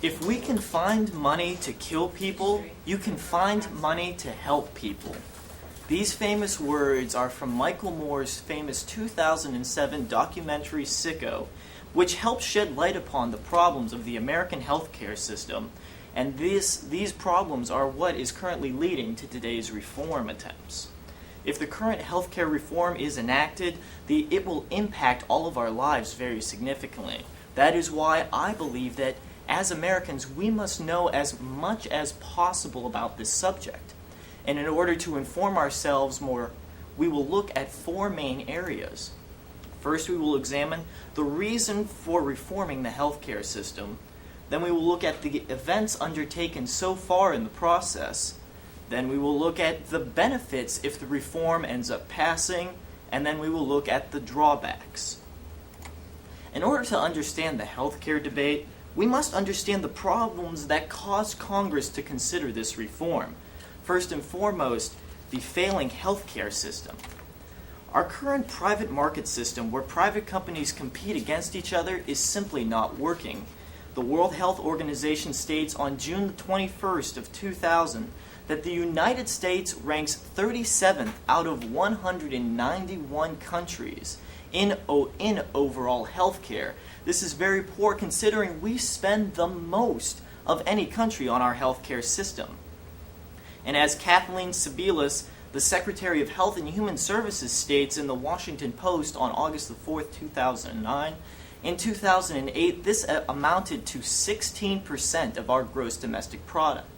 If we can find money to kill people, you can find money to help people. These famous words are from Michael Moore's famous 2007 documentary Sicko, which helps shed light upon the problems of the American healthcare system, and these problems are what is currently leading to today's reform attempts. If the current healthcare reform is enacted, it will impact all of our lives very significantly. That is why I believe that as Americans, we must know as much as possible about this subject. And in order to inform ourselves more, we will look at four main areas. First, we will examine the reason for reforming the healthcare system. Then we will look at the events undertaken so far in the process. Then we will look at the benefits if the reform ends up passing. And then we will look at the drawbacks. In order to understand the healthcare debate, we must understand the problems that caused Congress to consider this reform. First and foremost, the failing healthcare system. Our current private market system, where private companies compete against each other, is simply not working. The World Health Organization states on June 21st of 2000 that the United States ranks 37th out of 191 countries in overall healthcare. This is very poor considering we spend the most of any country on our healthcare system. And as Kathleen Sebelius, the Secretary of Health and Human Services, states in the Washington Post on August 4th, 2009, in 2008 this amounted to 16% of our gross domestic product.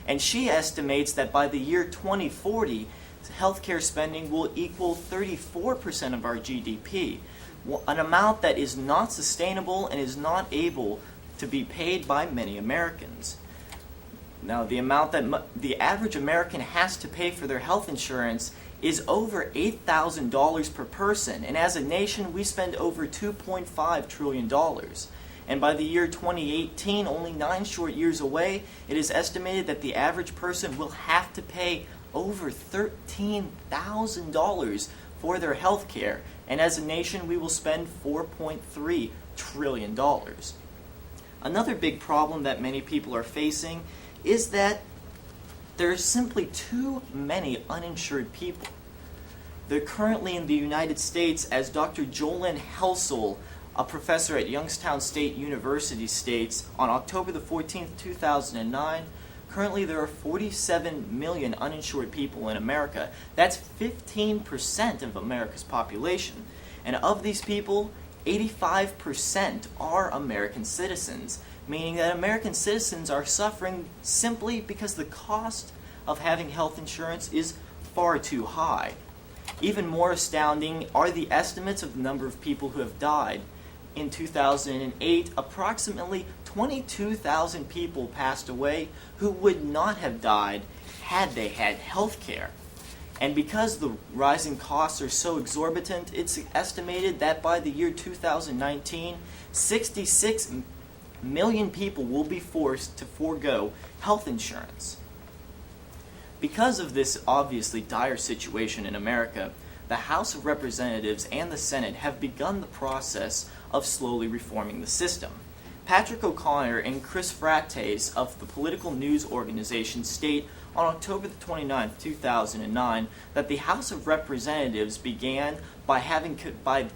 And she estimates that by the year 2040, healthcare spending will equal 34% of our GDP, an amount that is not sustainable and is not able to be paid by many Americans. Now, the amount that the average American has to pay for their health insurance is over $8,000 per person, and as a nation, we spend over $2.5 trillion. And by the year 2018, only 9 short years away, it is estimated that the average person will have to pay over $13,000 for their health care, and as a nation, we will spend $4.3 trillion. Another big problem that many people are facing is that there are simply too many uninsured people. They're currently in the United States, as Dr. Jolyn Helsel, a professor at Youngstown State University, states on October the 14th, 2009, currently there are 47 million uninsured people in America. That's 15% of America's population. And of these people, 85% are American citizens, meaning that American citizens are suffering simply because the cost of having health insurance is far too high. Even more astounding are the estimates of the number of people who have died. In 2008, approximately 22,000 people passed away who would not have died had they had health care. And because the rising costs are so exorbitant, it's estimated that by the year 2019, 66 million people will be forced to forego health insurance. Because of this obviously dire situation in America, the House of Representatives and the Senate have begun the process of slowly reforming the system. Patrick O'Connor and Chris Frates of the political news organization state on October 29, 2009, that the House of Representatives began by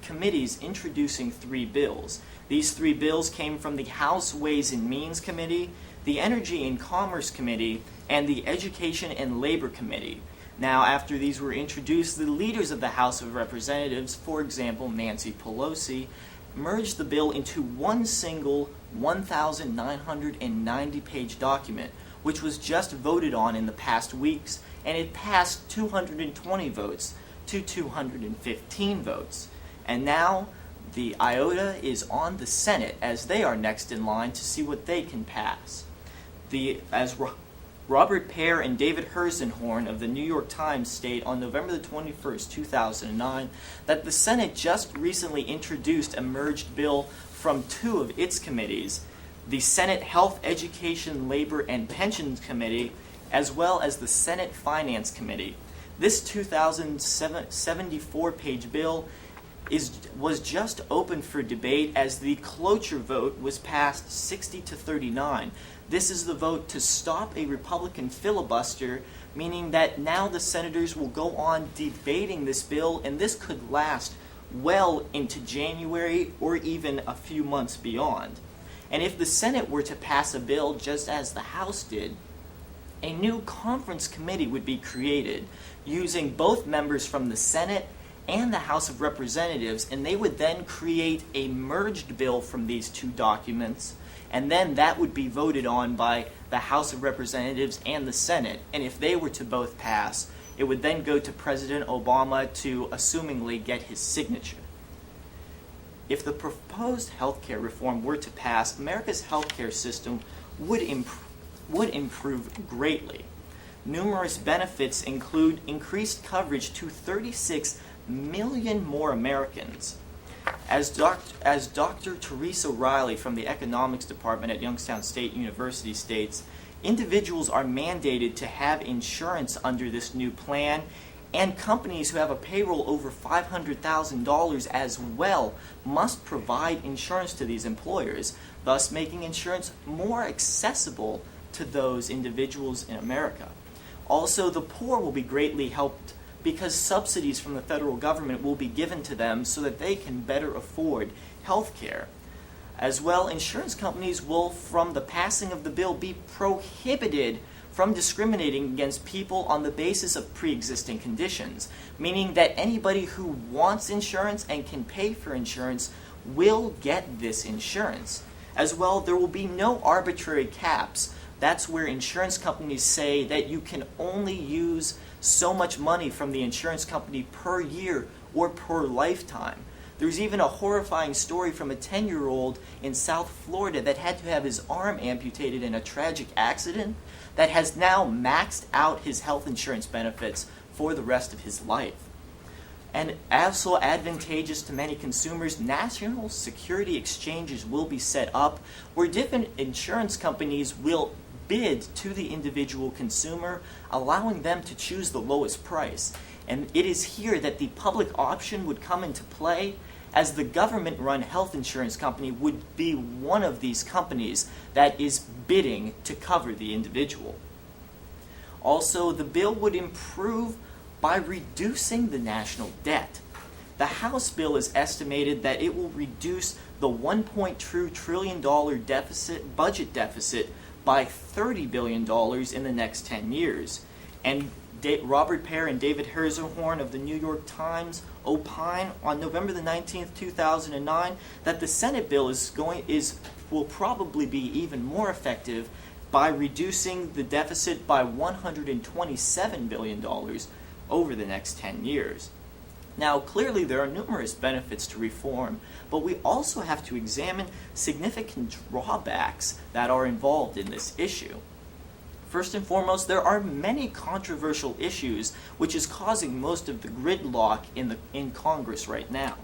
committees introducing 3 bills. These 3 bills came from the House Ways and Means Committee, the Energy and Commerce Committee, and the Education and Labor Committee. Now, after these were introduced, the leaders of the House of Representatives, for example Nancy Pelosi, merged the bill into one single 1,990-page document, which was just voted on in the past weeks, and it passed 220 votes to 215 votes. And now the iota is on the Senate, as they are next in line to see what they can pass. Robert Pear and David Herzenhorn of the New York Times state on November 21st, 2009, that the Senate just recently introduced a merged bill from 2 of its committees, the Senate Health, Education, Labor, and Pensions Committee, as well as the Senate Finance Committee. This 2,074-page bill was just open for debate as the cloture vote was passed 60 to 39. This is the vote to stop a Republican filibuster, meaning that now the senators will go on debating this bill, and this could last well into January or even a few months beyond. And if the Senate were to pass a bill just as the House did, a new conference committee would be created using both members from the Senate and the House of Representatives, and they would then create a merged bill from these two documents, and then that would be voted on by the House of Representatives and the Senate. And if they were to both pass, it would then go to President Obama to assumingly get his signature. If the proposed healthcare reform were to pass, America's healthcare system would improve greatly. Numerous benefits include increased coverage to 36 million more Americans. As Dr. Teresa Riley from the Economics Department at Youngstown State University states, individuals are mandated to have insurance under this new plan, and companies who have a payroll over $500,000 as well must provide insurance to these employers, thus making insurance more accessible to those individuals in America. Also, the poor will be greatly helped because subsidies from the federal government will be given to them so that they can better afford health care. As well, insurance companies will, from the passing of the bill, be prohibited from discriminating against people on the basis of pre-existing conditions, meaning that anybody who wants insurance and can pay for insurance will get this insurance. As well, there will be no arbitrary caps. That's where insurance companies say that you can only use so much money from the insurance company per year or per lifetime. There's even a horrifying story from a 10-year-old in South Florida that had to have his arm amputated in a tragic accident that has now maxed out his health insurance benefits for the rest of his life. And also advantageous to many consumers, national security exchanges will be set up where different insurance companies will bid to the individual consumer, allowing them to choose the lowest price. And it is here that the public option would come into play, as the government-run health insurance company would be one of these companies that is bidding to cover the individual. Also, the bill would improve by reducing the national debt. The House bill is estimated that it will reduce the $1.2 trillion budget deficit by $30 billion in the next 10 years. And Robert Pear and David Herzerhorn of the New York Times opine on November the 19th, 2009, that the Senate bill will probably be even more effective by reducing the deficit by $127 billion over the next 10 years. Now, clearly there are numerous benefits to reform, but we also have to examine significant drawbacks that are involved in this issue. First and foremost, there are many controversial issues which is causing most of the gridlock in Congress right now.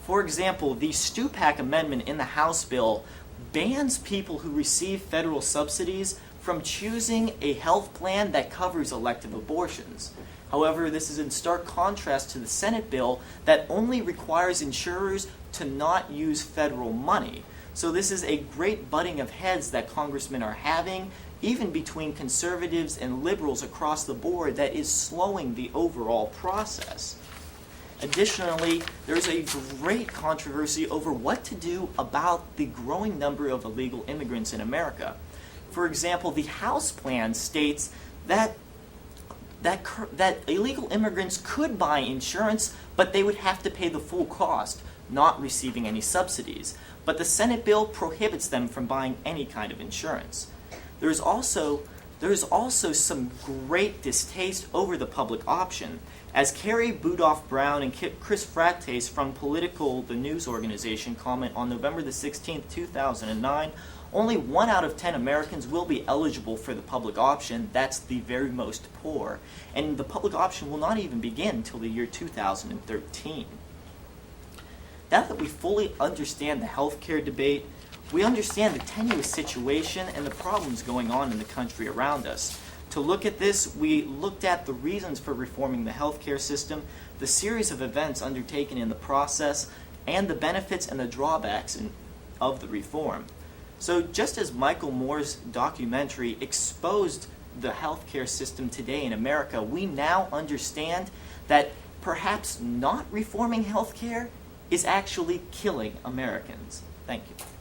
For example, the Stupak amendment in the House bill bans people who receive federal subsidies from choosing a health plan that covers elective abortions. However, this is in stark contrast to the Senate bill that only requires insurers to not use federal money. So this is a great butting of heads that congressmen are having, even between conservatives and liberals across the board, that is slowing the overall process. Additionally, there's a great controversy over what to do about the growing number of illegal immigrants in America. For example, the House plan states that illegal immigrants could buy insurance, but they would have to pay the full cost, not receiving any subsidies. But the Senate bill prohibits them from buying any kind of insurance. There is also some great distaste over the public option. As Carrie Budoff-Brown and Chris Frates from Political, the news organization, comment on November the 16th, 2009, only 1 out of 10 Americans will be eligible for the public option. That's the very most poor. And the public option will not even begin until the year 2013. Now that we fully understand the healthcare debate, we understand the tenuous situation and the problems going on in the country around us. To look at this, we looked at the reasons for reforming the healthcare system, the series of events undertaken in the process, and the benefits and the drawbacks of the reform. So just as Michael Moore's documentary exposed the healthcare system today in America, we now understand that perhaps not reforming healthcare is actually killing Americans. Thank you.